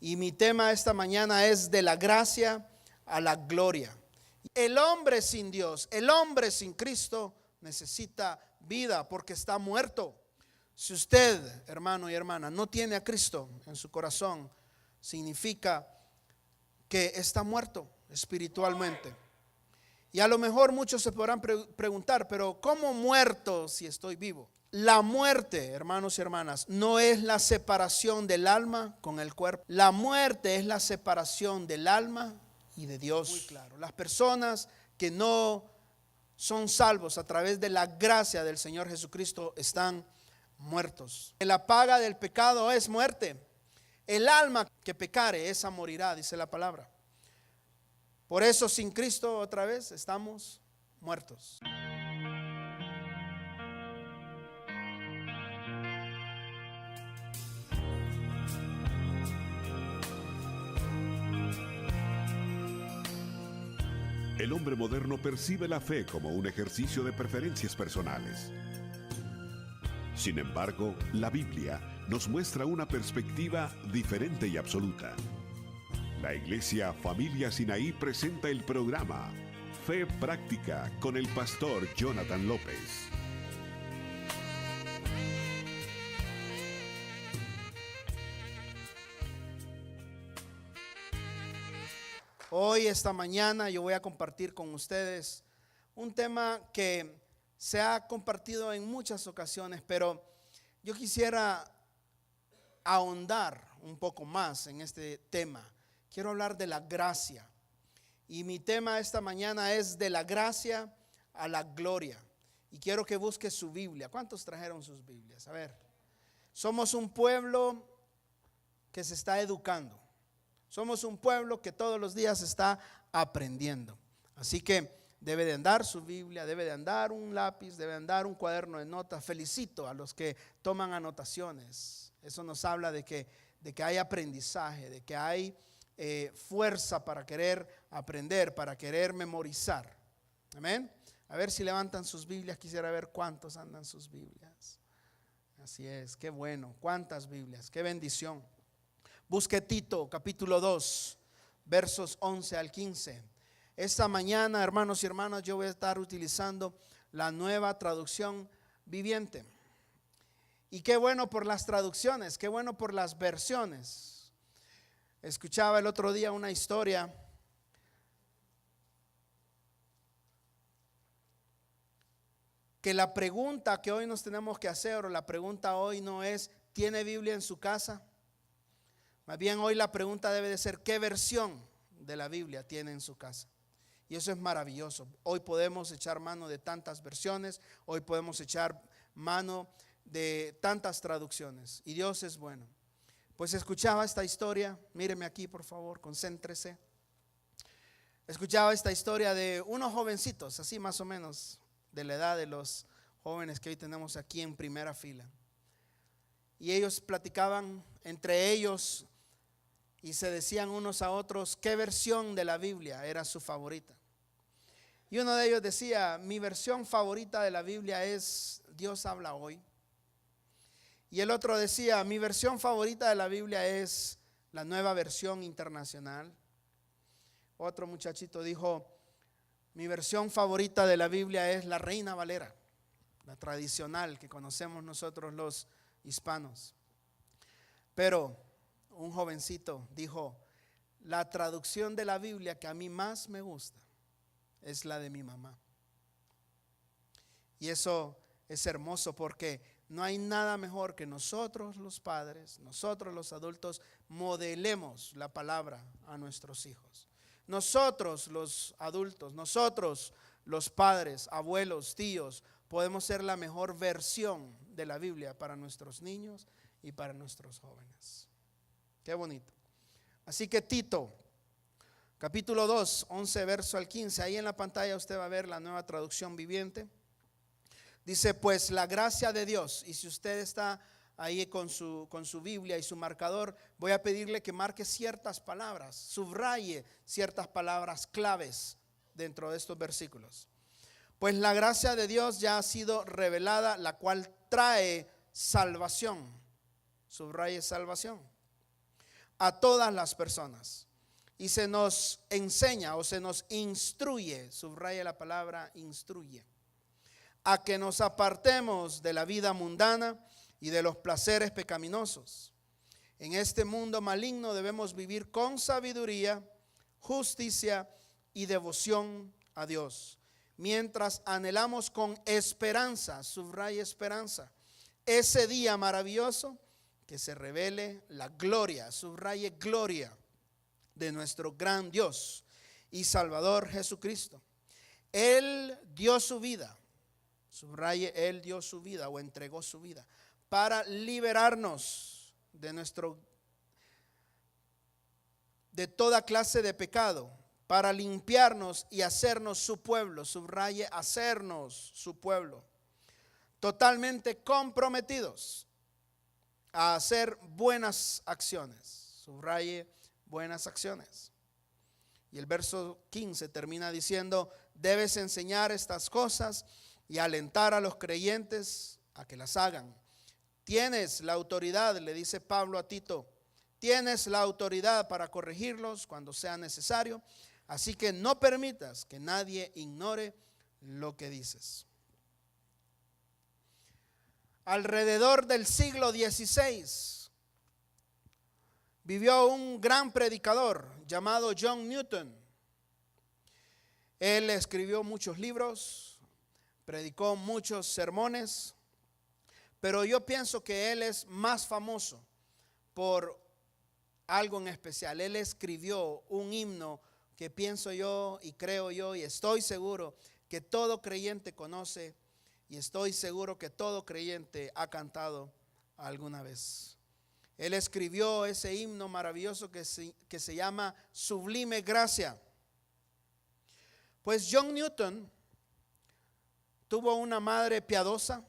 Y mi tema esta mañana es de la gracia a la gloria. El hombre sin Dios, el hombre sin Cristo necesita vida porque está muerto. Si usted, hermano y hermana, no tiene a Cristo en su corazón, significa que está muerto espiritualmente. Y a lo mejor muchos se podrán preguntar, pero ¿cómo muerto si estoy vivo? La muerte, hermanos y hermanas, no es la separación del alma con el cuerpo. La muerte es la separación del alma y de Dios. Muy claro. Las personas que no son salvos a través de la gracia del Señor Jesucristo están muertos. La paga del pecado es muerte. El alma que pecare, esa morirá, dice la palabra. Por eso sin Cristo otra vez estamos muertos. El hombre moderno percibe la fe como un ejercicio de preferencias personales. Sin embargo, la Biblia nos muestra una perspectiva diferente y absoluta. La Iglesia Familia Sinaí presenta el programa Fe Práctica con el pastor Jonathan López. Hoy, esta mañana, yo voy a compartir con ustedes un tema que se ha compartido en muchas ocasiones, pero yo quisiera ahondar un poco más en este tema. Quiero hablar de la gracia. Y mi tema esta mañana es de la gracia a la gloria. Y quiero que busque su Biblia. ¿Cuántos trajeron sus Biblias? A ver. Somos un pueblo que se está educando. Somos un pueblo que todos los días está aprendiendo. Así que debe de andar su Biblia, debe de andar un lápiz, debe de andar un cuaderno de notas. Felicito a los que toman anotaciones. Eso nos habla de que hay aprendizaje, de que hay fuerza para querer aprender, para querer memorizar. Amén. A ver si levantan sus Biblias. Quisiera ver cuántos andan sus Biblias. Así es, qué bueno. Cuántas Biblias, qué bendición. Busque Tito capítulo 2 versos 11 al 15. Esta mañana, hermanos y hermanas, yo voy a estar utilizando la Nueva Traducción Viviente. Y qué bueno por las traducciones, qué bueno por las versiones. Escuchaba el otro día una historia que la pregunta que hoy nos tenemos que hacer, o la pregunta hoy no es ¿tiene Biblia en su casa? Más bien hoy la pregunta debe de ser ¿qué versión de la Biblia tiene en su casa? Y eso es maravilloso. Hoy podemos echar mano de tantas versiones, hoy podemos echar mano de tantas traducciones, y Dios es bueno. Pues escuchaba esta historia, míreme aquí por favor, concéntrese. Escuchaba esta historia de unos jovencitos, así más o menos de la edad de los jóvenes que hoy tenemos aquí en primera fila. Y ellos platicaban entre ellos y se decían unos a otros qué versión de la Biblia era su favorita. Y uno de ellos decía: mi versión favorita de la Biblia es Dios habla hoy. Y el otro decía: mi versión favorita de la Biblia es la Nueva Versión Internacional. Otro muchachito dijo: mi versión favorita de la Biblia es la Reina Valera, la tradicional que conocemos nosotros los hispanos. Pero un jovencito dijo: la traducción de la Biblia que a mí más me gusta es la de mi mamá. Y eso es hermoso porque no hay nada mejor que nosotros los padres, nosotros los adultos, modelemos la palabra a nuestros hijos. Nosotros los adultos, nosotros los padres, abuelos, tíos, podemos ser la mejor versión de la Biblia para nuestros niños y para nuestros jóvenes. Qué bonito. Así que Tito, capítulo 2, 11 verso al 15, ahí en la pantalla usted va a ver la Nueva Traducción Viviente. Dice: pues la gracia de Dios. Y si usted está ahí con su Biblia y su marcador, voy a pedirle que marque ciertas palabras, subraye ciertas palabras claves dentro de estos versículos. Pues la gracia de Dios ya ha sido revelada, la cual trae salvación. Subraye salvación. a todas las personas. Y se nos enseña o se nos instruye, subraya la palabra instruye, a que nos apartemos de la vida mundana y de los placeres pecaminosos. En este mundo maligno debemos vivir con sabiduría, justicia y devoción a Dios, mientras anhelamos con esperanza, subraya esperanza, ese día maravilloso que se revele la gloria, subraye gloria, de nuestro gran Dios y Salvador Jesucristo. Él dio su vida, subraye, Él dio su vida o entregó su vida para liberarnos de toda clase de pecado, para limpiarnos y hacernos su pueblo, subraye, hacernos su pueblo, totalmente comprometidos a hacer buenas acciones, subraye, buenas acciones. Y el verso 15 termina diciendo: debes enseñar estas cosas y alentar a los creyentes a que las hagan. Tienes la autoridad, le dice Pablo a Tito, tienes la autoridad para corregirlos cuando sea necesario, así que no permitas que nadie ignore lo que dices. Alrededor del siglo XVI vivió un gran predicador llamado John Newton. Él escribió muchos libros, predicó muchos sermones, pero yo pienso que él es más famoso por algo en especial. Él escribió un himno que pienso yo y creo yo y estoy seguro que todo creyente conoce, y estoy seguro que todo creyente ha cantado alguna vez. Él escribió ese himno maravilloso que se llama Sublime Gracia. Pues John Newton tuvo una madre piadosa,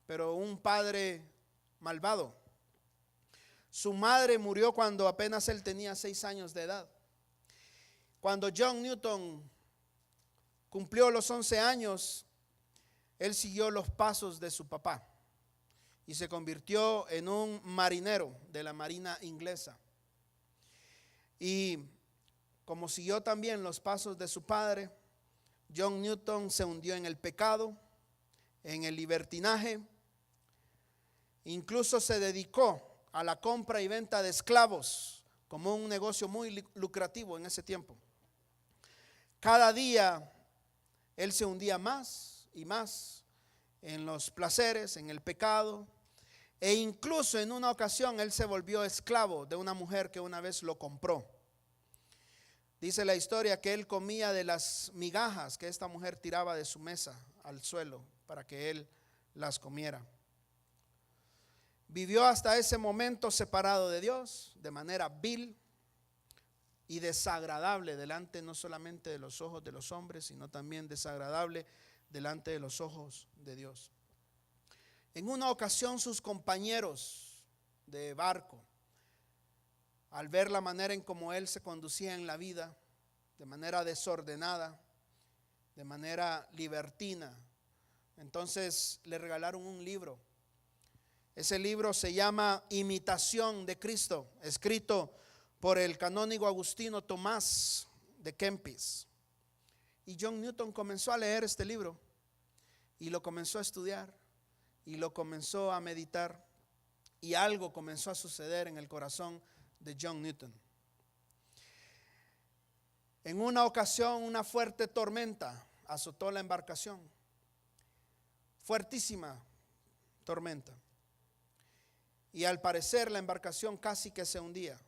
pero un padre malvado. Su madre murió cuando apenas él tenía 6 años de edad. Cuando John Newton cumplió los 11 años, él siguió los pasos de su papá y se convirtió en un marinero de la marina inglesa. Y como siguió también los pasos de su padre, John Newton se hundió en el pecado, en el libertinaje, incluso se dedicó a la compra y venta de esclavos como un negocio muy lucrativo en ese tiempo. Cada día él se hundía más y más en los placeres, en el pecado, e incluso en una ocasión él se volvió esclavo de una mujer que una vez lo compró. Dice la historia que él comía de las migajas que esta mujer tiraba de su mesa al suelo para que él las comiera. Vivió hasta ese momento separado de Dios de manera vil y desagradable delante no solamente de los ojos de los hombres, sino también desagradable delante de los ojos de Dios. En una ocasión sus compañeros de barco, al ver la manera en cómo él se conducía en la vida, de manera desordenada, de manera libertina, entonces le regalaron un libro. Ese libro se llama Imitación de Cristo, escrito por el canónigo agustino Tomás de Kempis. Y John Newton comenzó a leer este libro y lo comenzó a estudiar y lo comenzó a meditar, y algo comenzó a suceder en el corazón de John Newton. En una ocasión, una fuerte tormenta azotó la embarcación, fuertísima tormenta, y al parecer la embarcación casi que se hundía.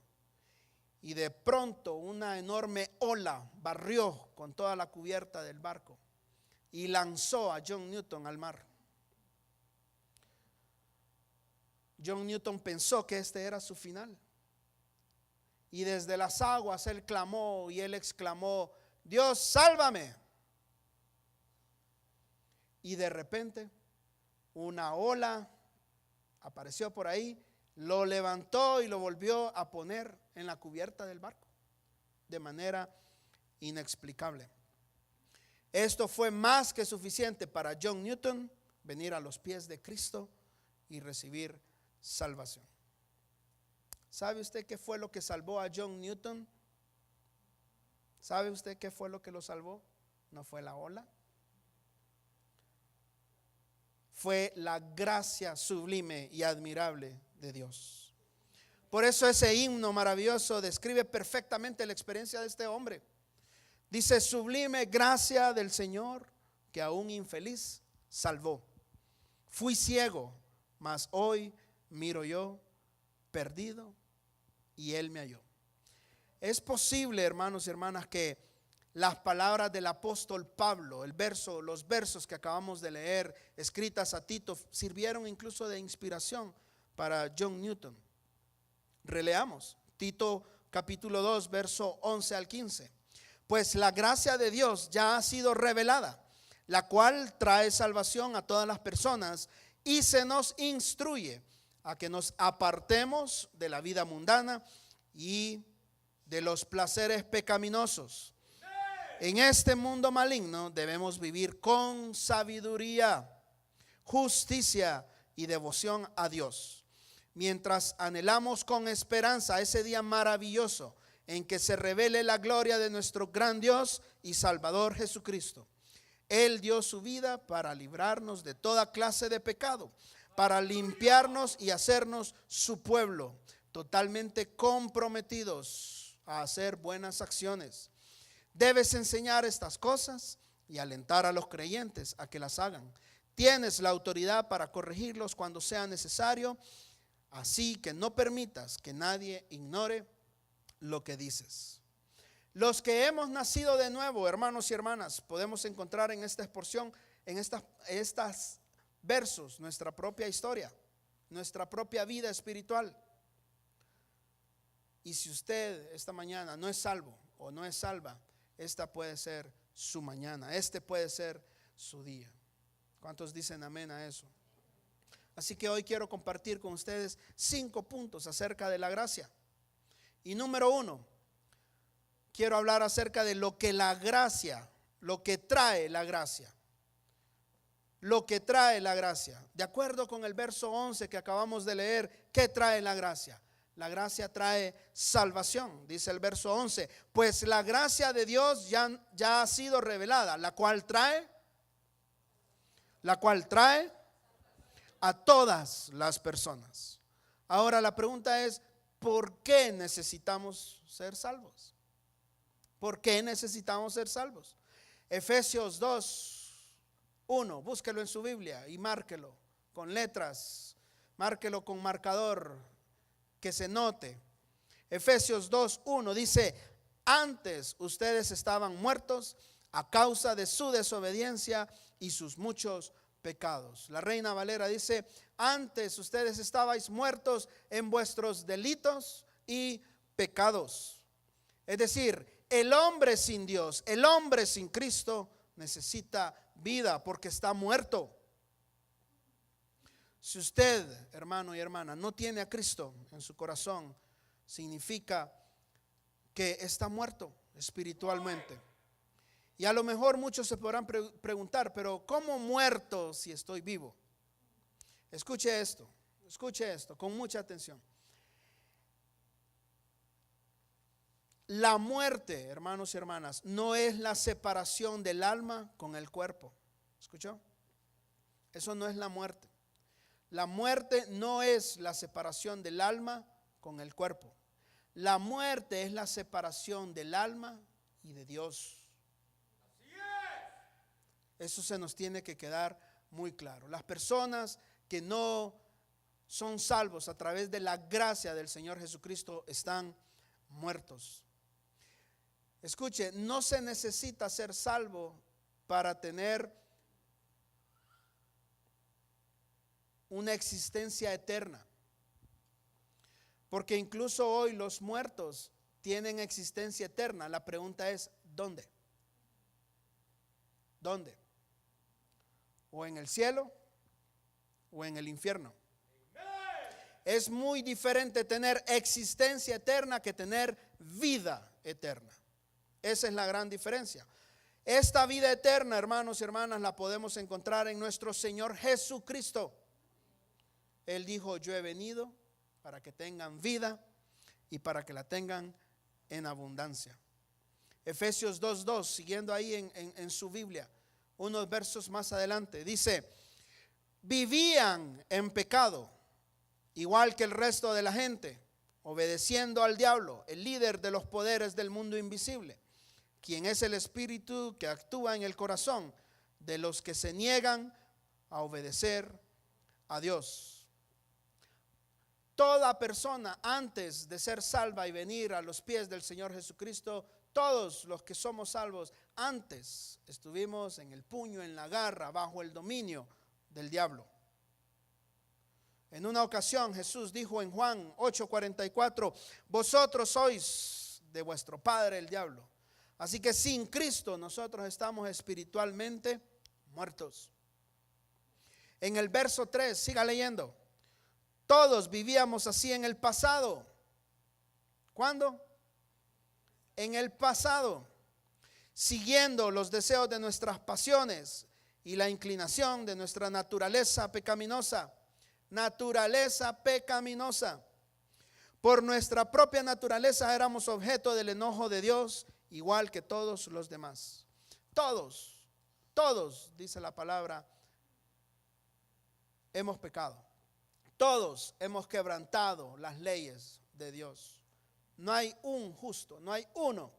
Y de pronto una enorme ola barrió con toda la cubierta del barco y lanzó a John Newton al mar. John Newton pensó que este era su final. Y desde las aguas él clamó y él exclamó: Dios, sálvame. Y de repente una ola apareció por ahí, lo levantó y lo volvió a poner en la cubierta del barco de manera inexplicable. Esto fue más que suficiente para John Newton venir a los pies de Cristo y recibir salvación. ¿Sabe usted qué fue lo que salvó a John Newton? ¿Sabe usted qué fue lo que lo salvó? No fue la ola. Fue la gracia sublime y admirable de Dios. Por eso ese himno maravilloso describe perfectamente la experiencia de este hombre. Dice: sublime gracia del Señor que a un infeliz salvó. Fui ciego, mas hoy miro yo, perdido, y Él me halló. Es posible, hermanos y hermanas, que las palabras del apóstol Pablo, los versos que acabamos de leer, escritas a Tito, sirvieron incluso de inspiración para John Newton. Releamos Tito capítulo 2, verso 11 al 15. Pues la gracia de Dios ya ha sido revelada, la cual trae salvación a todas las personas, y se nos instruye a que nos apartemos de la vida mundana y de los placeres pecaminosos. En este mundo maligno debemos vivir con sabiduría, justicia y devoción a Dios, mientras anhelamos con esperanza ese día maravilloso en que se revele la gloria de nuestro gran Dios y Salvador Jesucristo. Él dio su vida para librarnos de toda clase de pecado, para limpiarnos y hacernos su pueblo, totalmente comprometidos a hacer buenas acciones. Debes enseñar estas cosas y alentar a los creyentes a que las hagan. Tienes la autoridad para corregirlos cuando sea necesario, así que no permitas que nadie ignore lo que dices. Los que hemos nacido de nuevo, hermanos y hermanas, podemos encontrar en esta porción, en estas versos, nuestra propia historia, nuestra propia vida espiritual. Y si usted esta mañana no es salvo o no es salva, esta puede ser su mañana, este puede ser su día. ¿Cuántos dicen amén a eso? Así que hoy quiero compartir con ustedes 5 puntos acerca de la gracia. Y número 1, quiero hablar acerca de lo que la gracia, lo que trae la gracia. Lo que trae la gracia. De acuerdo con el verso 11 que acabamos de leer, ¿qué trae la gracia? La gracia trae salvación, dice el verso 11. Pues la gracia de Dios ya ha sido revelada, la cual trae a todas las personas. Ahora la pregunta es, ¿por qué necesitamos ser salvos? ¿Por qué necesitamos ser salvos? Efesios 2:1, búsquelo en su Biblia y márquelo con letras, márquelo con marcador, que se note. Efesios 2:1 dice: antes ustedes estaban muertos a causa de su desobediencia y sus muchos pecados. La Reina Valera dice: antes ustedes estabais muertos en vuestros delitos y pecados. Es decir, el hombre sin Dios, el hombre sin Cristo necesita vida porque está muerto. Si usted, hermano y hermana, no tiene a Cristo en su corazón, significa que está muerto espiritualmente. Y a lo mejor muchos se podrán preguntar, pero ¿cómo muerto si estoy vivo? Escuche esto con mucha atención. La muerte, hermanos y hermanas, no es la separación del alma con el cuerpo. ¿Escuchó? Eso no es la muerte. La muerte no es la separación del alma con el cuerpo. La muerte es la separación del alma y de Dios. Así es. Eso se nos tiene que quedar muy claro. Las personas que no son salvos a través de la gracia del Señor Jesucristo están muertos. Escuche, no se necesita ser salvo para tener una existencia eterna. Porque incluso hoy los muertos tienen existencia eterna. La pregunta es, ¿dónde? ¿Dónde? ¿O en el cielo o en el infierno? Es muy diferente tener existencia eterna que tener vida eterna. Esa es la gran diferencia. Esta vida eterna, hermanos y hermanas, la podemos encontrar en nuestro Señor Jesucristo. Él dijo: yo he venido para que tengan vida y para que la tengan en abundancia. Efesios 2:2, siguiendo ahí en su Biblia, unos versos más adelante, dice: vivían en pecado, igual que el resto de la gente, obedeciendo al diablo, el líder de los poderes del mundo invisible, quien es el espíritu que actúa en el corazón de los que se niegan a obedecer a Dios. Toda persona, antes de ser salva y venir a los pies del Señor Jesucristo, todos los que somos salvos, antes estuvimos en el puño, en la garra, bajo el dominio del diablo. En una ocasión Jesús dijo en Juan 8:44: vosotros sois de vuestro padre el diablo. Así que sin Cristo nosotros estamos espiritualmente muertos. En el verso 3, siga leyendo: todos vivíamos así en el pasado. ¿Cuándo? En el pasado, siguiendo los deseos de nuestras pasiones y la inclinación de nuestra naturaleza pecaminosa. Naturaleza pecaminosa. Por nuestra propia naturaleza éramos objeto del enojo de Dios, igual que todos los demás. Todos, dice la palabra, hemos pecado. Todos hemos quebrantado las leyes de Dios. No hay un justo, no hay uno,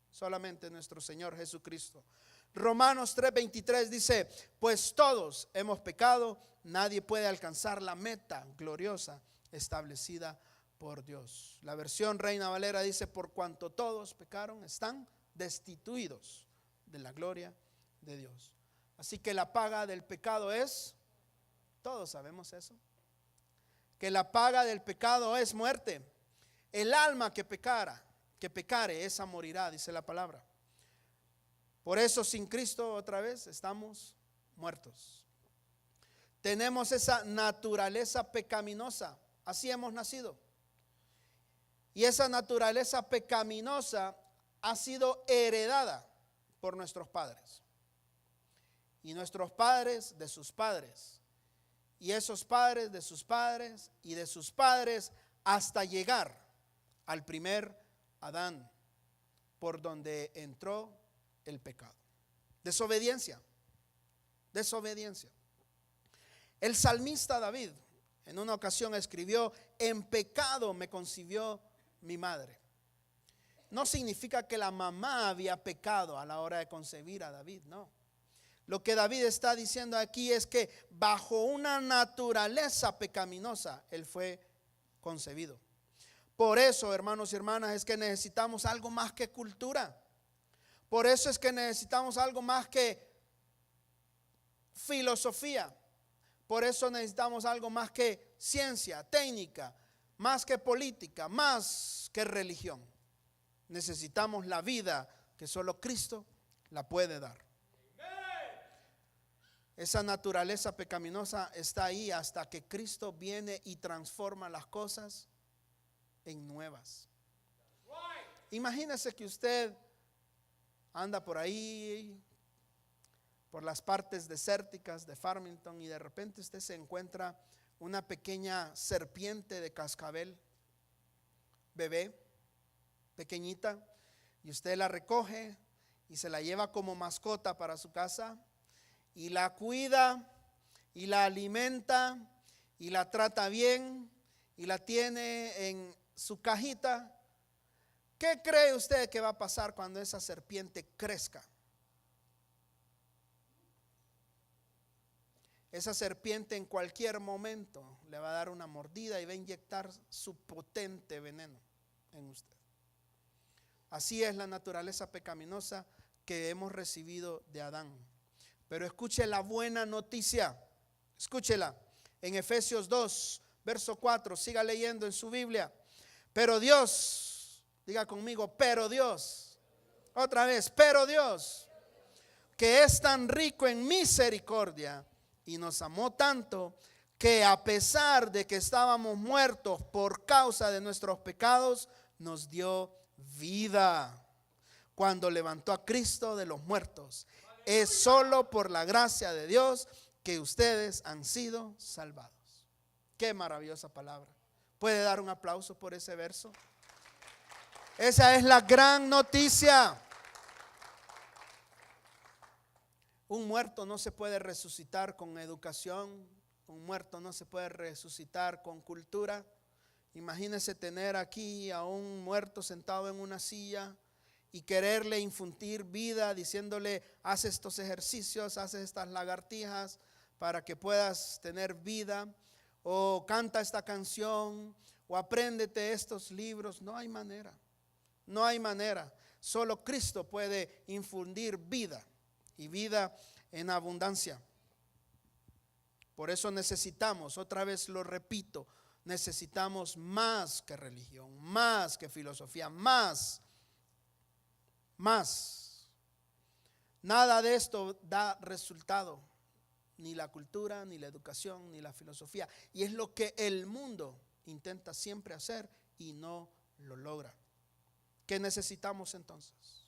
solamente nuestro Señor Jesucristo. Romanos 3:23 dice: pues todos hemos pecado, nadie puede alcanzar la meta gloriosa establecida por Dios. La versión Reina Valera dice: por cuanto todos pecaron, están destituidos de la gloria de Dios. Así que la paga del pecado es, todos sabemos eso, que la paga del pecado es muerte. El alma que pecare, esa morirá, dice la palabra. Por eso sin Cristo, otra vez, estamos muertos. Tenemos esa naturaleza pecaminosa, así hemos nacido. Y esa naturaleza pecaminosa ha sido heredada por nuestros padres. Y nuestros padres de sus padres. Y esos padres de sus padres y de sus padres, hasta llegar al primer Adán, por donde entró el pecado. Desobediencia. El salmista David en una ocasión escribió: en pecado me concibió mi madre. No significa que la mamá había pecado a la hora de concebir a David, no. Lo que David está diciendo aquí es que bajo una naturaleza pecaminosa él fue concebido. Por eso, hermanos y hermanas, es que necesitamos algo más que cultura. Por eso es que necesitamos algo más que filosofía. Por eso necesitamos algo más que ciencia, técnica, más que política, más que religión. Necesitamos la vida que solo Cristo la puede dar. Esa naturaleza pecaminosa está ahí hasta que Cristo viene y transforma las cosas en nuevas. Imagínese que usted anda por ahí, por las partes desérticas de Farmington, y de repente usted se encuentra una pequeña serpiente de cascabel, bebé, pequeñita, y usted la recoge y se la lleva como mascota para su casa y la cuida y la alimenta y la trata bien y la tiene en su cajita. ¿Qué cree usted que va a pasar cuando esa serpiente crezca? Esa serpiente en cualquier momento le va a dar una mordida y va a inyectar su potente veneno en usted. Así es la naturaleza pecaminosa que hemos recibido de Adán. Pero escuche la buena noticia, escúchela. En Efesios 2, verso 4, siga leyendo en su Biblia. Pero Dios, diga conmigo, pero Dios, otra vez, pero Dios, que es tan rico en misericordia y nos amó tanto, que a pesar de que estábamos muertos por causa de nuestros pecados, nos dio vida cuando levantó a Cristo de los muertos. Es solo por la gracia de Dios que ustedes han sido salvados. Qué maravillosa palabra. ¿Puede dar un aplauso por ese verso? Esa es la gran noticia. Un muerto no se puede resucitar con educación. Un muerto no se puede resucitar con cultura. Imagínese tener aquí a un muerto sentado en una silla y quererle infundir vida diciéndole: haz estos ejercicios, haz estas lagartijas para que puedas tener vida, o canta esta canción, o apréndete estos libros. No hay manera, no hay manera. Solo Cristo puede infundir vida, y vida en abundancia. Por eso necesitamos, otra vez lo repito, necesitamos más que religión, más que filosofía, más. Nada de esto da resultado, ni la cultura, ni la educación, ni la filosofía. Y es lo que el mundo intenta siempre hacer y no lo logra. ¿Qué necesitamos entonces?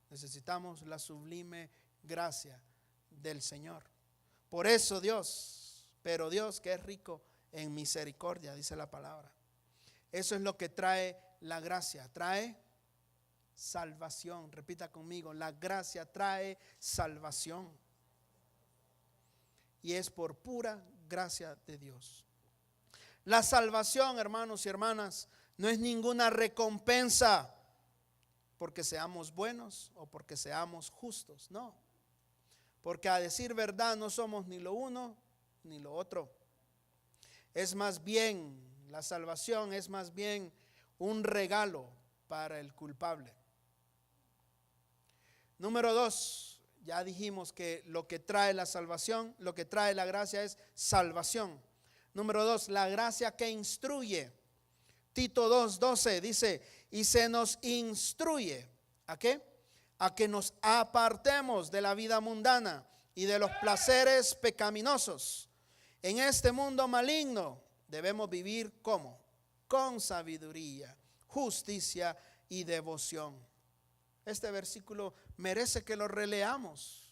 Necesitamos la sublime gracia del Señor. Por eso Dios, pero Dios que es rico en misericordia, dice la palabra. Eso es lo que trae la gracia, trae salvación. Repita conmigo: la gracia trae salvación. Y es por pura gracia de Dios. La salvación, hermanos y hermanas, no es ninguna recompensa porque seamos buenos o porque seamos justos, no. Porque a decir verdad no somos ni lo uno ni lo otro. Es más bien, la salvación es más bien un regalo para el culpable. Número 2, ya dijimos que lo que trae la salvación, lo que trae la gracia es salvación. Número 2, la gracia que instruye. Tito 2:12 dice: y se nos instruye, ¿a qué? A que nos apartemos de la vida mundana y de los placeres pecaminosos. En este mundo maligno debemos vivir ¿cómo? Con sabiduría, justicia y devoción. Este versículo merece que lo releamos.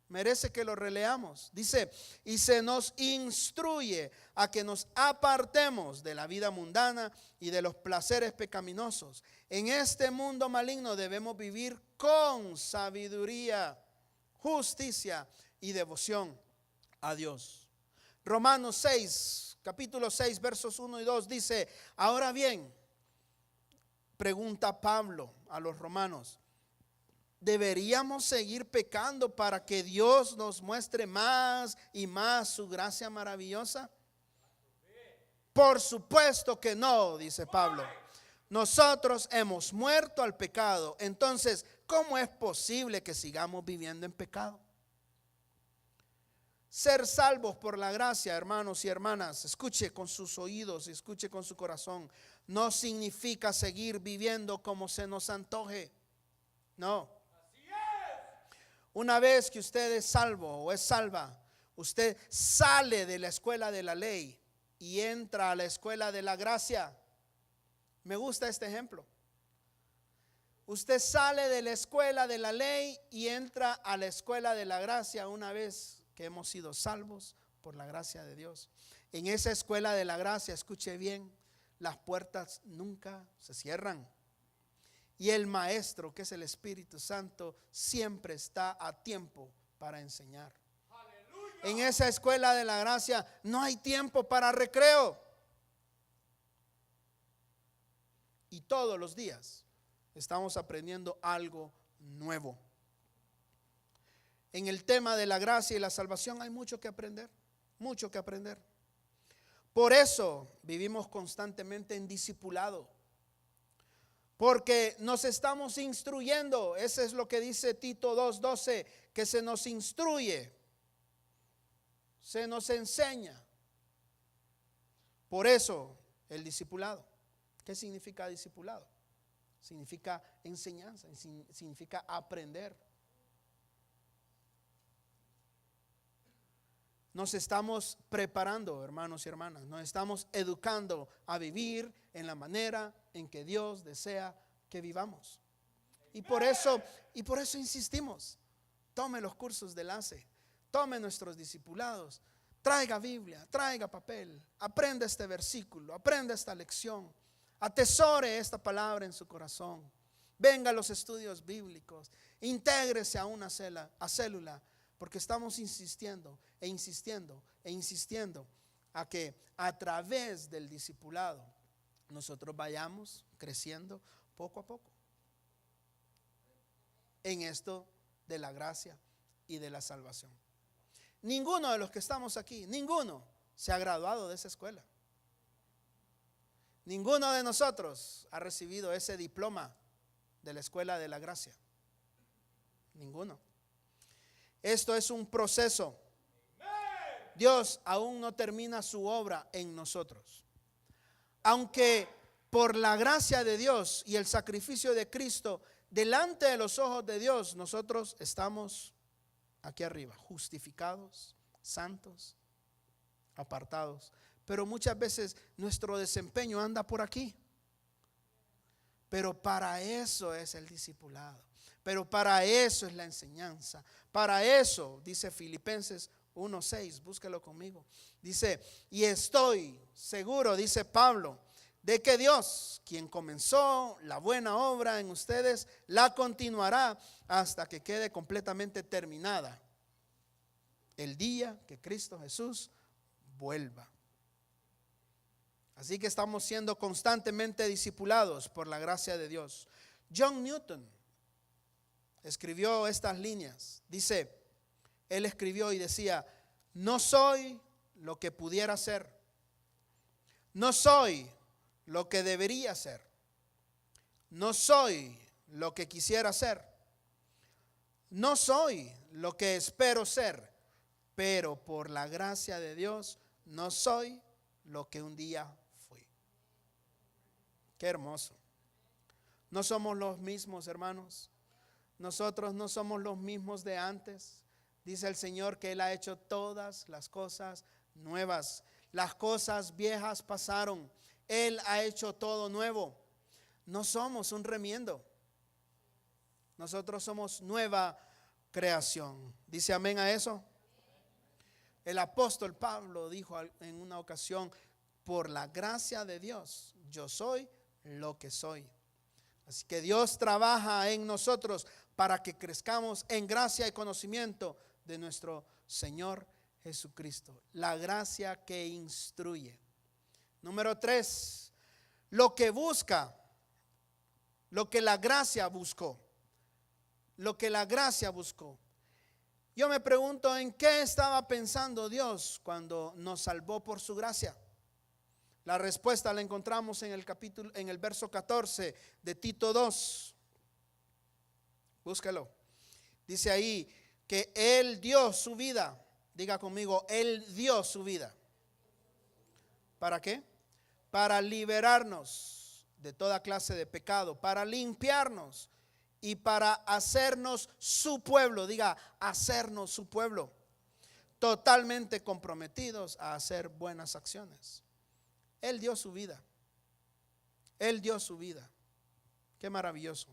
Merece que lo releamos. Dice: y se nos instruye a que nos apartemos de la vida mundana y de los placeres pecaminosos. En este mundo maligno debemos vivir con sabiduría, justicia y devoción a Dios. Romanos 6, capítulo 6, versos 1 y 2 dice: ahora bien, pregunta Pablo a los romanos, ¿deberíamos seguir pecando para que Dios nos muestre más y más su gracia maravillosa? Por supuesto que no, dice Pablo. Nosotros hemos muerto al pecado. Entonces, ¿cómo es posible que sigamos viviendo en pecado? Ser salvos por la gracia, hermanos y hermanas, escuche con sus oídos y escuche con su corazón, no significa seguir viviendo como se nos antoje. No. Una vez que usted es salvo o es salva, usted sale de la escuela de la ley y entra a la escuela de la gracia. Me gusta este ejemplo. Usted sale de la escuela de la ley y entra a la escuela de la gracia una vez que hemos sido salvos por la gracia de Dios. En esa escuela de la gracia, escuche bien, las puertas nunca se cierran. Y el maestro, que es el Espíritu Santo, siempre está a tiempo para enseñar. ¡Aleluya! En esa escuela de la gracia no hay tiempo para recreo. Y todos los días estamos aprendiendo algo nuevo. En el tema de la gracia y la salvación hay mucho que aprender, mucho que aprender. Por eso vivimos constantemente en discipulado. Porque nos estamos instruyendo. Eso es lo que dice Tito 2:12, que se nos instruye, se nos enseña. Por eso el discipulado. ¿Qué significa discipulado? Significa enseñanza, significa aprender. Nos estamos preparando, hermanos y hermanas, nos estamos educando a vivir en la manera en que Dios desea que vivamos. Y por eso insistimos. Tome los cursos del ACE, tome nuestros discipulados, Traiga Biblia, traiga papel, aprenda este versículo, aprenda esta lección, atesore esta palabra en su corazón. Venga a los estudios bíblicos, intégrese a una célula, porque estamos insistiendo e insistiendo e insistiendo a que a través del discipulado nosotros vayamos creciendo poco a poco en esto de la gracia y de la salvación. Ninguno de los que estamos aquí, ninguno se ha graduado de esa escuela. Ninguno de nosotros ha recibido ese diploma de la escuela de la gracia. Ninguno. Esto es un proceso. Dios aún no termina su obra en nosotros. Aunque por la gracia de Dios y el sacrificio de Cristo, delante de los ojos de Dios, nosotros estamos aquí arriba, justificados, santos, apartados. Pero muchas veces nuestro desempeño anda por aquí. Pero para eso es el discipulado. Pero para eso es la enseñanza. Para eso, dice Filipenses 1:6, búsquelo conmigo. Dice, y estoy seguro, dice Pablo, de que Dios, quien comenzó la buena obra en ustedes, la continuará hasta que quede completamente terminada el día que Cristo Jesús vuelva. Así que estamos siendo constantemente discipulados por la gracia de Dios. John Newton escribió estas líneas. Dice, él escribió y decía, no soy lo que pudiera ser. No soy lo que debería ser. No soy lo que quisiera ser. No soy lo que espero ser. Pero por la gracia de Dios no soy lo que un día fui. Qué hermoso. No somos los mismos, hermanos. Nosotros no somos los mismos de antes. Dice el Señor que Él ha hecho todas las cosas nuevas. Las cosas viejas pasaron. Él ha hecho todo nuevo. No somos un remiendo. Nosotros somos nueva creación. ¿Dice amén a eso? El apóstol Pablo dijo en una ocasión, por la gracia de Dios, yo soy lo que soy. Así que Dios trabaja en nosotros para que crezcamos en gracia y conocimiento de nuestro Señor Jesucristo. La gracia que instruye. Número 3, lo que busca, lo que la gracia buscó. Lo que la gracia buscó. Yo me pregunto en qué estaba pensando Dios cuando nos salvó por su gracia. La respuesta la encontramos en el verso 14 de Tito 2. Búsquelo. Dice ahí que Él dio su vida. Diga conmigo, Él dio su vida. ¿Para qué? Para liberarnos de toda clase de pecado, para limpiarnos y para hacernos su pueblo. Diga, hacernos su pueblo. Totalmente comprometidos a hacer buenas acciones. Él dio su vida. Él dio su vida. Qué maravilloso.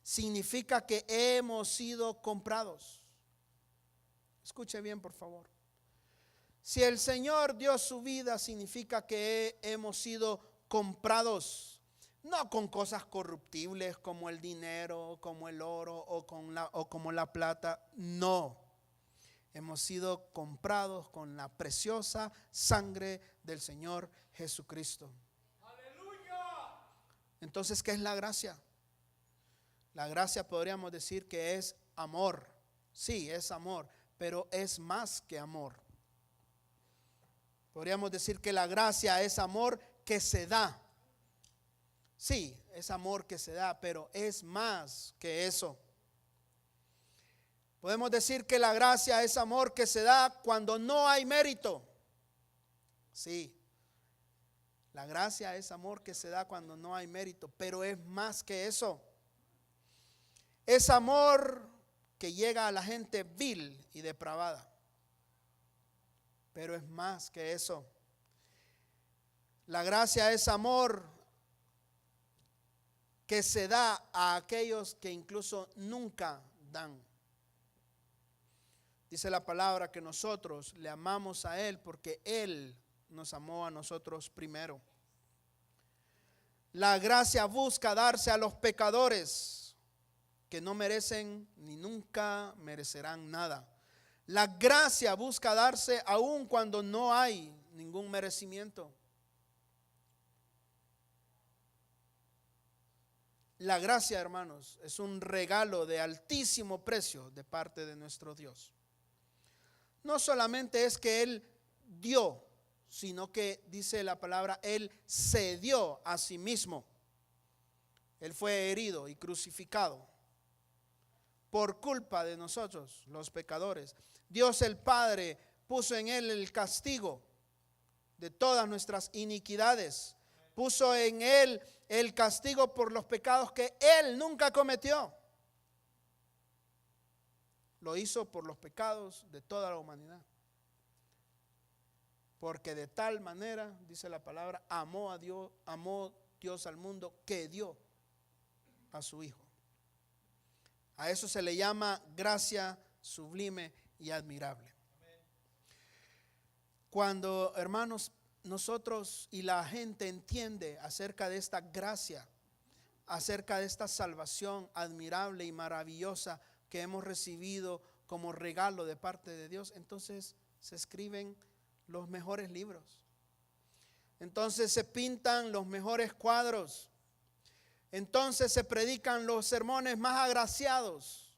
Significa que hemos sido comprados. Escuche bien, por favor. Si el Señor dio su vida, significa que hemos sido comprados. No con cosas corruptibles como el dinero, como el oro o como la plata. No. Hemos sido comprados con la preciosa sangre del Señor Jesucristo. ¡Aleluya! Entonces, ¿qué es la gracia? La gracia podríamos decir que es amor. Sí, es amor, pero es más que amor. Podríamos decir que la gracia es amor que se da. Sí, es amor que se da, pero es más que eso. Podemos decir que la gracia es amor que se da cuando no hay mérito. Sí, la gracia es amor que se da cuando no hay mérito, pero es más que eso. Es amor que llega a la gente vil y depravada, pero es más que eso. La gracia es amor que se da a aquellos que incluso nunca dan. Dice la palabra que nosotros le amamos a Él porque Él nos amó a nosotros primero. La gracia busca darse a los pecadores que no merecen ni nunca merecerán nada. La gracia busca darse aun cuando no hay ningún merecimiento. La gracia, hermanos, es un regalo de altísimo precio de parte de nuestro Dios. No solamente es que Él dio, sino que dice la palabra, Él se dio a sí mismo. Él fue herido y crucificado por culpa de nosotros, los pecadores. Dios el Padre puso en Él el castigo de todas nuestras iniquidades. Puso en Él el castigo por los pecados que Él nunca cometió. Lo hizo por los pecados de toda la humanidad. Porque de tal manera, dice la palabra, amó Dios al mundo que dio a su Hijo. A eso se le llama gracia sublime y admirable. Cuando, hermanos, nosotros y la gente entiende acerca de esta gracia, acerca de esta salvación admirable y maravillosa que hemos recibido como regalo de parte de Dios, entonces se escriben los mejores libros. Entonces se pintan los mejores cuadros. Entonces se predican los sermones más agraciados.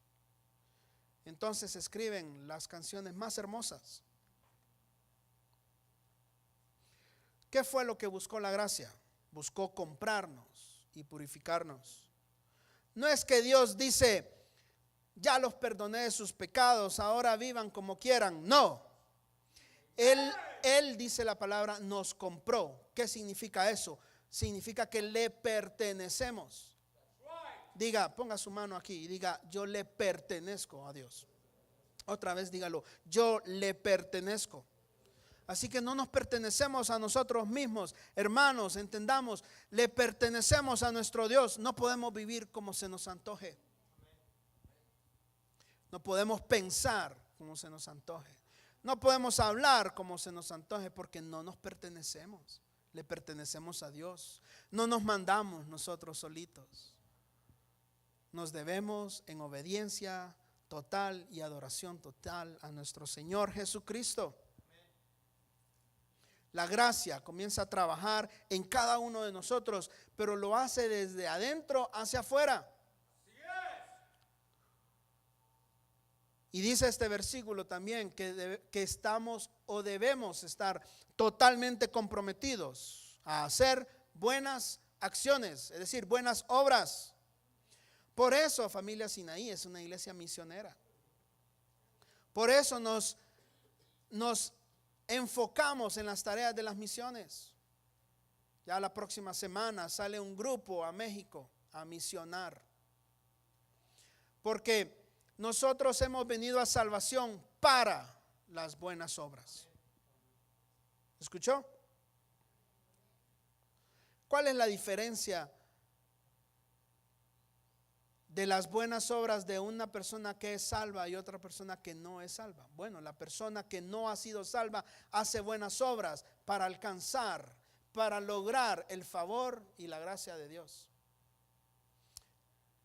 Entonces se escriben las canciones más hermosas. ¿Qué fue lo que buscó la gracia? Buscó comprarnos y purificarnos. No es que Dios dice, ya los perdoné de sus pecados, ahora vivan como quieran. No. Él dice la palabra, nos compró. ¿Qué significa eso? Significa que le pertenecemos. Diga, ponga su mano aquí y diga, yo le pertenezco a Dios. Otra vez dígalo, yo le pertenezco. Así que no nos pertenecemos a nosotros mismos. Hermanos, entendamos, le pertenecemos a nuestro Dios. No podemos vivir como se nos antoje. No podemos pensar como se nos antoje. No podemos hablar como se nos antoje porque no nos pertenecemos. Le pertenecemos a Dios. No nos mandamos nosotros solitos. Nos debemos en obediencia total y adoración total a nuestro Señor Jesucristo. La gracia comienza a trabajar en cada uno de nosotros, pero lo hace desde adentro hacia afuera. Y dice este versículo también que estamos o debemos estar totalmente comprometidos a hacer buenas acciones, es decir, buenas obras. Por eso Familia Sinaí es una iglesia misionera. Por eso nos enfocamos en las tareas de las misiones. Ya la próxima semana sale un grupo a México a misionar. Porque nosotros hemos venido a salvación para las buenas obras. ¿Escuchó? ¿Cuál es la diferencia de las buenas obras de una persona que es salva y otra persona que no es salva? Bueno, la persona que no ha sido salva hace buenas obras para alcanzar, para lograr el favor y la gracia de Dios.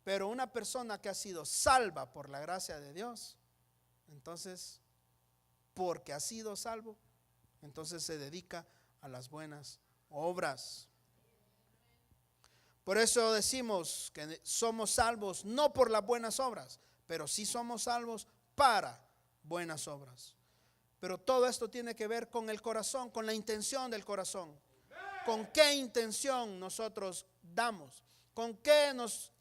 Pero una persona que ha sido salva por la gracia de Dios, entonces, porque ha sido salvo, entonces se dedica a las buenas obras. Por eso decimos que somos salvos no por las buenas obras, pero sí somos salvos para buenas obras. Pero todo esto tiene que ver con el corazón, con la intención del corazón. ¿Con qué intención nosotros damos? ¿Con qué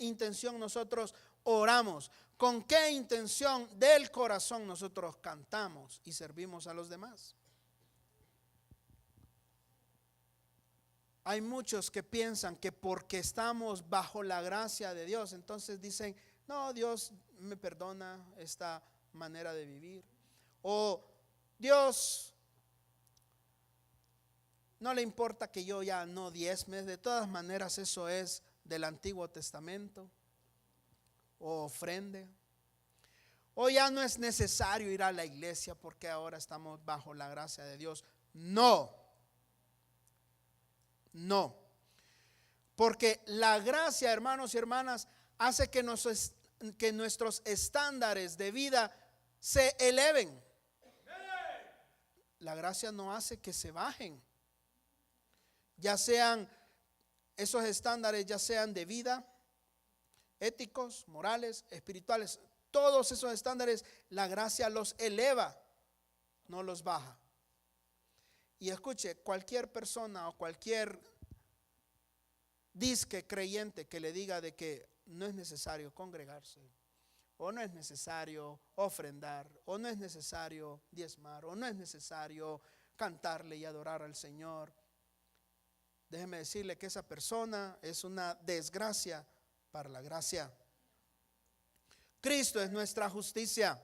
intención nosotros oramos? ¿Con qué intención del corazón nosotros cantamos y servimos a los demás? Hay muchos que piensan que porque estamos bajo la gracia de Dios, entonces dicen, no, Dios me perdona esta manera de vivir. O Dios no le importa que yo ya no diezme. De todas maneras eso es del Antiguo Testamento. O ofrende. O ya no es necesario ir a la iglesia porque ahora estamos bajo la gracia de Dios. No. No. Porque la gracia, hermanos y hermanas, hace que nuestros estándares de vida se eleven. La gracia no hace que se bajen. Ya sean esos estándares, ya sean de vida, éticos, morales, espirituales. Todos esos estándares, la gracia los eleva, no los baja. Y escuche, cualquier persona o cualquier disque creyente que le diga de que no es necesario congregarse, o no es necesario ofrendar, o no es necesario diezmar, o no es necesario cantarle y adorar al Señor, déjeme decirle que esa persona es una desgracia para la gracia. Cristo es nuestra justicia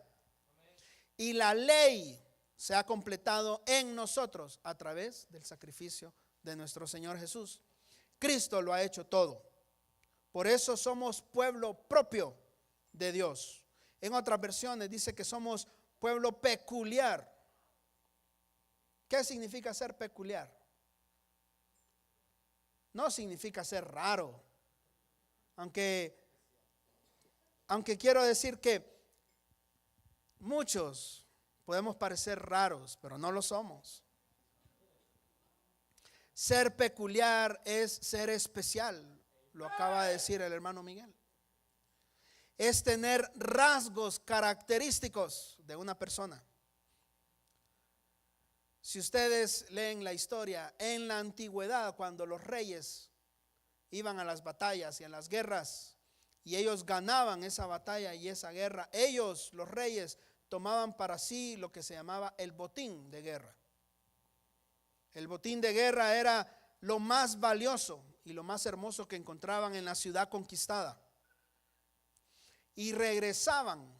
y la ley se ha completado en nosotros a través del sacrificio de nuestro Señor Jesús. Cristo lo ha hecho todo. Por eso somos pueblo propio de Dios. En otras versiones dice que somos pueblo peculiar. ¿Qué significa ser peculiar? No significa ser raro. Aunque quiero decir que muchos podemos parecer raros, pero no lo somos. Ser peculiar es ser especial, lo acaba de decir el hermano Miguel. Es tener rasgos característicos de una persona. Si ustedes leen la historia, en la antigüedad, cuando los reyes iban a las batallas y a las guerras, y ellos ganaban esa batalla y esa guerra, ellos, los reyes, tomaban para sí lo que se llamaba el botín de guerra. El botín de guerra era lo más valioso y lo más hermoso que encontraban en la ciudad conquistada. Y regresaban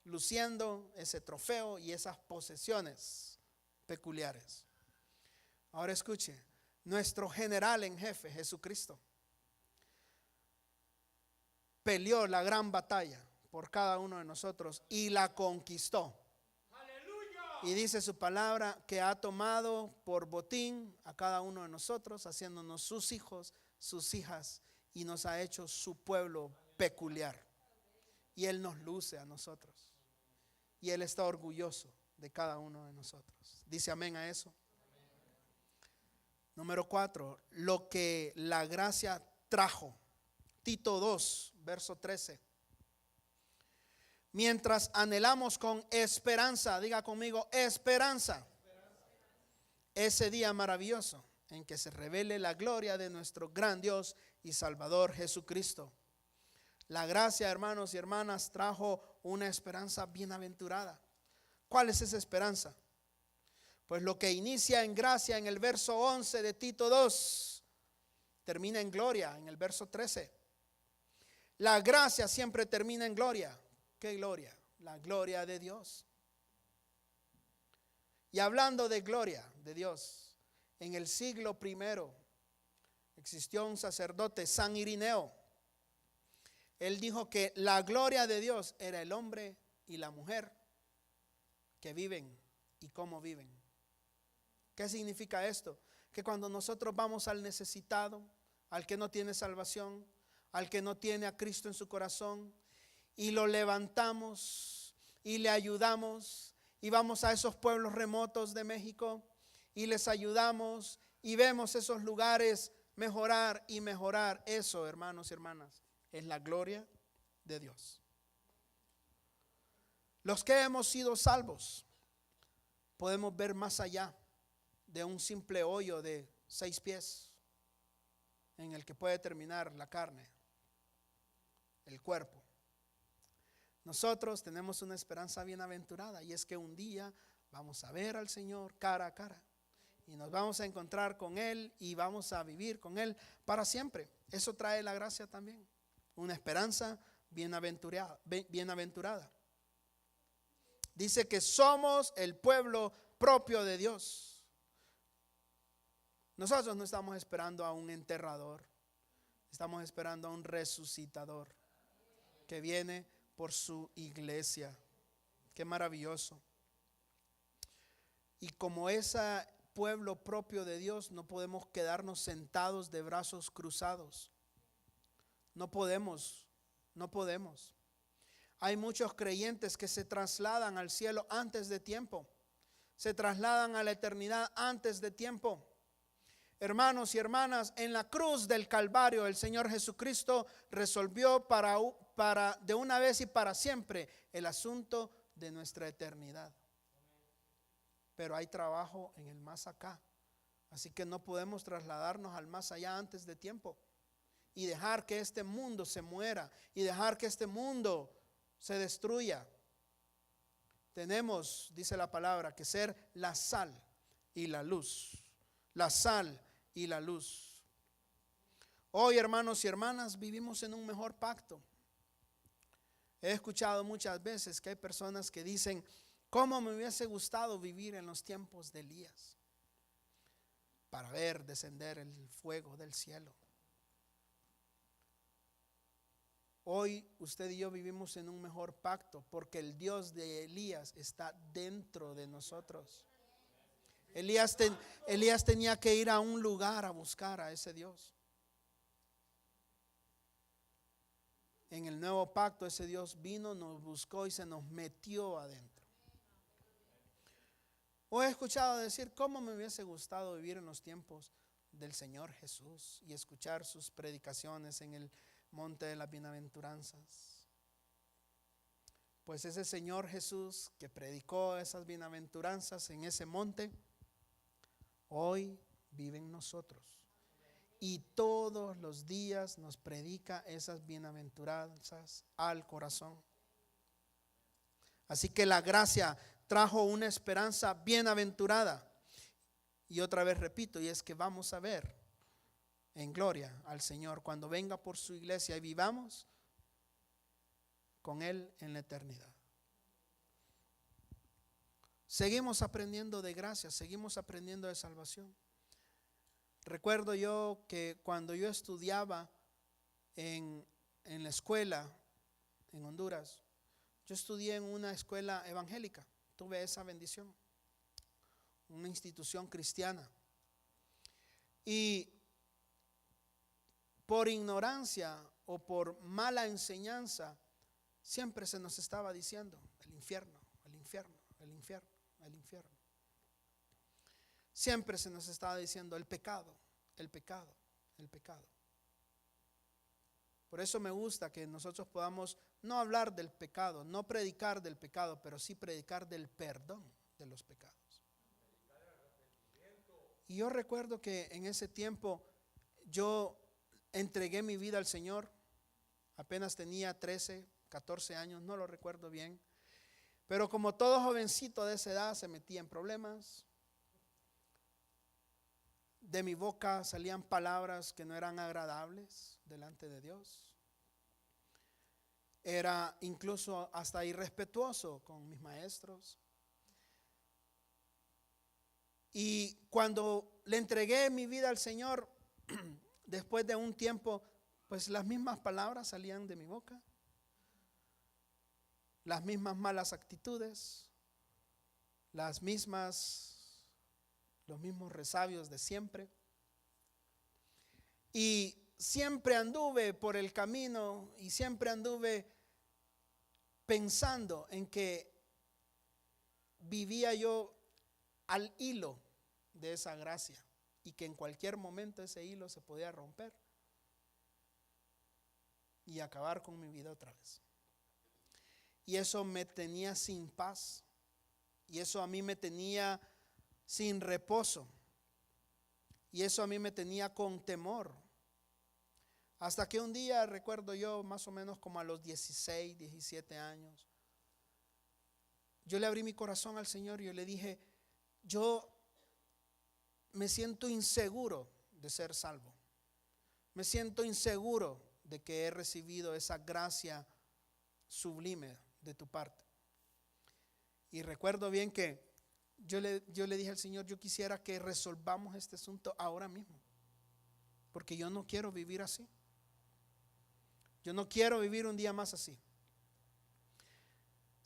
luciendo ese trofeo y esas posesiones peculiares. Ahora escuche, nuestro general en jefe, Jesucristo, peleó la gran batalla por cada uno de nosotros y la conquistó. Y dice su palabra que ha tomado por botín a cada uno de nosotros, haciéndonos sus hijos, sus hijas, y nos ha hecho su pueblo peculiar. Y Él nos luce a nosotros. Y Él está orgulloso de cada uno de nosotros. Dice amén a eso. Número 4, lo que la gracia trajo. Tito 2, verso 13. Mientras anhelamos con esperanza, diga conmigo, esperanza, ese día maravilloso en que se revele la gloria de nuestro gran Dios y Salvador Jesucristo. La gracia, hermanos y hermanas, trajo una esperanza bienaventurada. ¿Cuál es esa esperanza? Pues lo que inicia en gracia en el verso 11 de Tito 2, termina en gloria en el verso 13. La gracia siempre termina en gloria. ¿Qué gloria? La gloria de Dios. Y hablando de gloria de Dios, en el siglo I existió un sacerdote, San Irineo. Él dijo que la gloria de Dios era el hombre y la mujer que viven y cómo viven. ¿Qué significa esto? Que cuando nosotros vamos al necesitado, al que no tiene salvación, al que no tiene a Cristo en su corazón, y lo levantamos y le ayudamos, y vamos a esos pueblos remotos de México y les ayudamos y vemos esos lugares mejorar y mejorar, eso, hermanos y hermanas, es la gloria de Dios. Los que hemos sido salvos podemos ver más allá de un simple hoyo de 6 pies en el que puede terminar la carne, el cuerpo. Nosotros tenemos una esperanza bienaventurada, y es que un día vamos a ver al Señor cara a cara y nos vamos a encontrar con Él y vamos a vivir con Él para siempre. Eso trae la gracia también, una esperanza bienaventurada. Dice que somos el pueblo propio de Dios. Nosotros no estamos esperando a un enterrador, estamos esperando a un resucitador que viene por su iglesia. Qué maravilloso. Y como ese pueblo propio de Dios, no podemos quedarnos sentados de brazos cruzados. No podemos. Hay muchos creyentes que se trasladan al cielo antes de tiempo. Se trasladan a la eternidad antes de tiempo. Hermanos y hermanas, en la cruz del Calvario el Señor Jesucristo resolvió para de una vez y para siempre el asunto de nuestra eternidad. Pero hay trabajo en el más acá. Así que no podemos trasladarnos al más allá antes de tiempo y dejar que este mundo se muera y dejar que este mundo se destruya. Tenemos, dice la palabra, que ser la sal y la luz. La sal y la luz. Hoy, hermanos y hermanas, vivimos en un mejor pacto. He escuchado muchas veces que hay personas que dicen: ¿cómo me hubiese gustado vivir en los tiempos de Elías para ver descender el fuego del cielo? Hoy usted y yo vivimos en un mejor pacto porque el Dios de Elías está dentro de nosotros. Elías tenía que ir a un lugar a buscar a ese Dios. En el nuevo pacto ese Dios vino, nos buscó y se nos metió adentro. Hoy he escuchado decir: ¿cómo me hubiese gustado vivir en los tiempos del Señor Jesús y escuchar sus predicaciones en el monte de las bienaventuranzas? Pues ese Señor Jesús que predicó esas bienaventuranzas en ese monte, hoy vive en nosotros y todos los días nos predica esas bienaventuranzas al corazón. Así que la gracia trajo una esperanza bienaventurada. Y otra vez repito, y es que vamos a ver en gloria al Señor cuando venga por su iglesia y vivamos con Él en la eternidad. Seguimos aprendiendo de gracia, seguimos aprendiendo de salvación. Recuerdo yo que cuando yo estudiaba en la escuela en Honduras, yo estudié en una escuela evangélica, tuve esa bendición, una institución cristiana. Y por ignorancia o por mala enseñanza, siempre se nos estaba diciendo: el infierno, el infierno, el infierno, el infierno. Siempre se nos estaba diciendo el pecado, el pecado, el pecado. Por eso me gusta que nosotros podamos no hablar del pecado, no predicar del pecado, pero sí predicar del perdón de los pecados. Y yo recuerdo que en ese tiempo yo entregué mi vida al Señor. Apenas tenía 13, 14 años, no lo recuerdo bien. Pero como todo jovencito de esa edad, se metía en problemas. De mi boca salían palabras que no eran agradables delante de Dios. Era incluso hasta irrespetuoso con mis maestros. Y cuando le entregué mi vida al Señor, después de un tiempo, pues las mismas palabras salían de mi boca, las mismas malas actitudes, los mismos resabios de siempre. Y siempre anduve por el camino y siempre anduve pensando en que vivía yo al hilo de esa gracia y que en cualquier momento ese hilo se podía romper y acabar con mi vida otra vez. Y eso me tenía sin paz, y eso a mí me tenía sin reposo, y eso a mí me tenía con temor. Hasta que un día, recuerdo yo, más o menos como a los 16, 17 años, yo le abrí mi corazón al Señor y yo le dije: yo me siento inseguro de ser salvo. Me siento inseguro de que he recibido esa gracia sublime de tu parte. Y recuerdo bien que yo le dije al Señor: yo quisiera que resolvamos este asunto ahora mismo, porque yo no quiero vivir así. Yo no quiero vivir un día más así.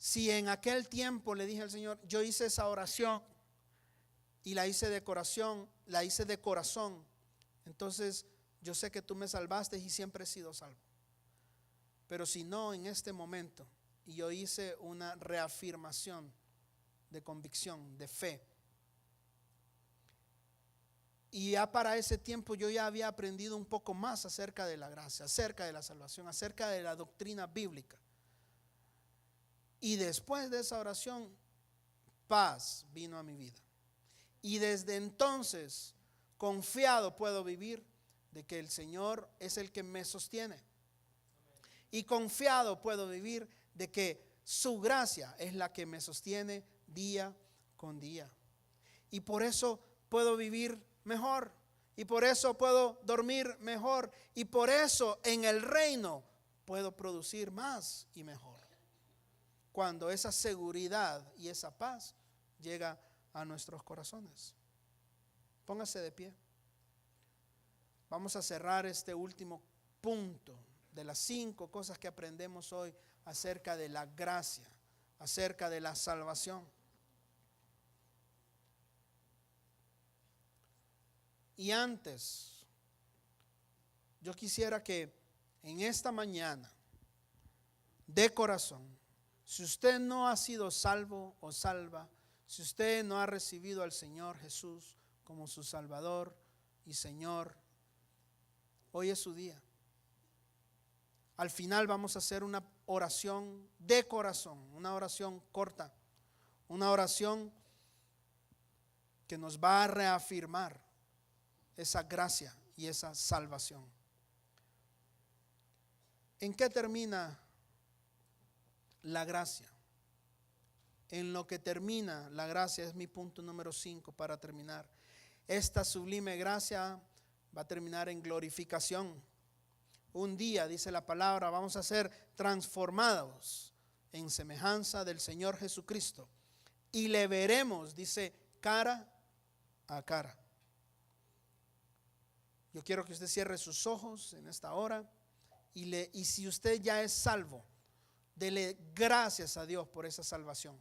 Si en aquel tiempo le dije al Señor, yo hice esa oración y la hice de corazón, entonces yo sé que tú me salvaste y siempre he sido salvo. Pero si no, en este momento, y yo hice una reafirmación de convicción, de fe, y ya para ese tiempo yo ya había aprendido un poco más acerca de la gracia, acerca de la salvación, acerca de la doctrina bíblica. Y después de esa oración, paz vino a mi vida. Y desde entonces, confiado puedo vivir de que el Señor es el que me sostiene. Y confiado puedo vivir de que su gracia es la que me sostiene día con día. Y por eso puedo vivir mejor. Y por eso puedo dormir mejor. Y por eso en el reino puedo producir más y mejor. Cuando esa seguridad y esa paz llega a nuestros corazones. Póngase de pie. Vamos a cerrar este último punto de las 5 cosas que aprendemos hoy acerca de la gracia, acerca de la salvación. Y antes, yo quisiera que en esta mañana, de corazón, si usted no ha sido salvo o salva, si usted no ha recibido al Señor Jesús como su Salvador y Señor, hoy es su día. Al final vamos a hacer una oración de corazón, una oración corta, una oración que nos va a reafirmar esa gracia y esa salvación. ¿En qué termina la gracia? En lo que termina la gracia es mi punto número 5 para terminar. Esta sublime gracia va a terminar en glorificación. Un día, dice la palabra, vamos a ser transformados en semejanza del Señor Jesucristo y le veremos, dice, cara a cara. Yo quiero que usted cierre sus ojos en esta hora y si usted ya es salvo, dele gracias a Dios por esa salvación.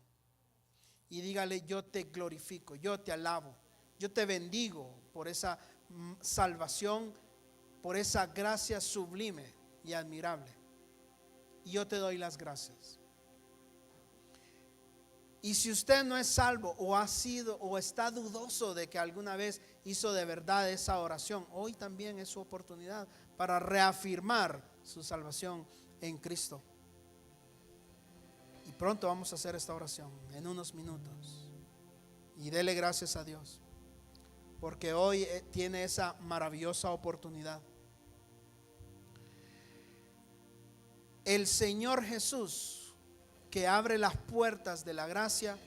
Y dígale, yo te glorifico, yo te alabo, yo te bendigo por esa salvación, por esa gracia sublime y admirable. Y yo te doy las gracias. Y si usted no es salvo o ha sido o está dudoso de que alguna vez hizo de verdad esa oración, hoy también es su oportunidad para reafirmar su salvación en Cristo. Y pronto vamos a hacer esta oración en unos minutos. Y dele gracias a Dios, porque hoy tiene esa maravillosa oportunidad. El Señor Jesús, que abre las puertas de la gracia,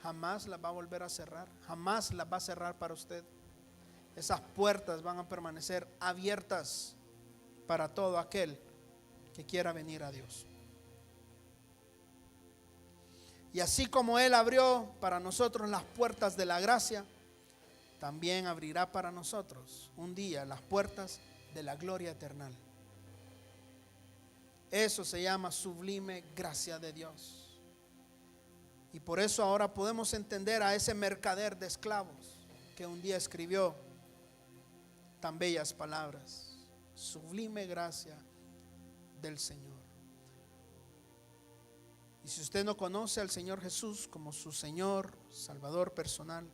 jamás las va a volver a cerrar, jamás las va a cerrar para usted. Esas puertas van a permanecer abiertas para todo aquel que quiera venir a Dios. Y así como Él abrió para nosotros las puertas de la gracia, también abrirá para nosotros un día las puertas de la gloria eterna. Eso se llama sublime gracia de Dios. Y por eso ahora podemos entender a ese mercader de esclavos que un día escribió tan bellas palabras. Sublime gracia del Señor. Y si usted no conoce al Señor Jesús como su Señor, Salvador personal,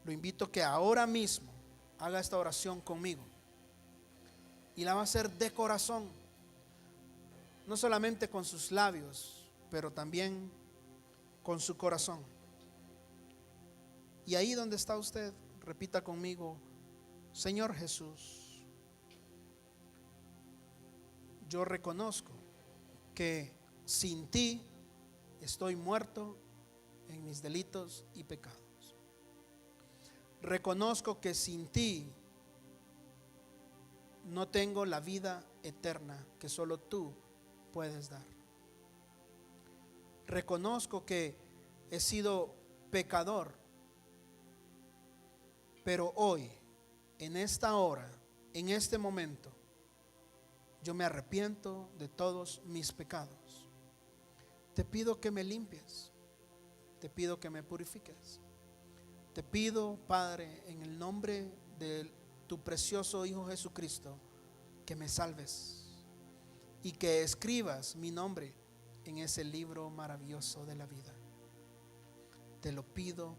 lo invito a que ahora mismo haga esta oración conmigo. Y la va a hacer de corazón. No solamente con sus labios, pero también con su corazón. Y ahí donde está usted, repita conmigo: Señor Jesús, yo reconozco que sin ti estoy muerto en mis delitos y pecados. Reconozco que sin ti no tengo la vida eterna que solo tú puedes dar. Reconozco que he sido pecador, pero hoy, en esta hora, en este momento, yo me arrepiento de todos mis pecados. te pido que me limpies, te pido que me purifiques. Te pido, Padre, en el nombre de tu precioso Hijo Jesucristo, que me salves y que escribas mi nombre en ese libro maravilloso de la vida. Te lo pido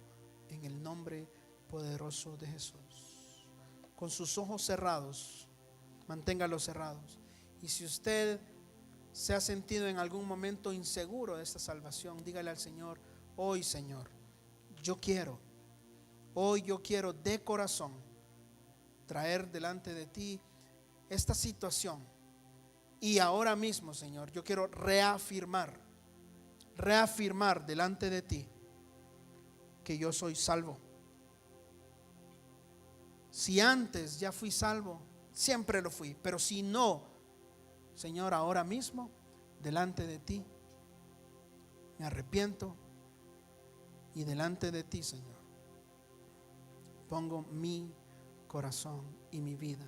en el nombre poderoso de Jesús. Con sus ojos cerrados, manténgalos cerrados. Y si usted se ha sentido en algún momento inseguro de esta salvación, dígale al Señor: hoy, Señor, hoy yo quiero de corazón traer delante de ti esta situación. Y ahora mismo, Señor, yo quiero reafirmar delante de ti que yo soy salvo. Si antes ya fui salvo, siempre lo fui. Pero si no, Señor, ahora mismo delante de ti me arrepiento, y delante de ti, Señor, pongo mi corazón y mi vida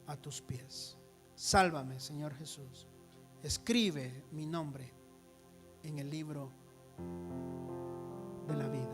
a tus pies. Sálvame, Señor Jesús. Escribe mi nombre en el libro de la vida.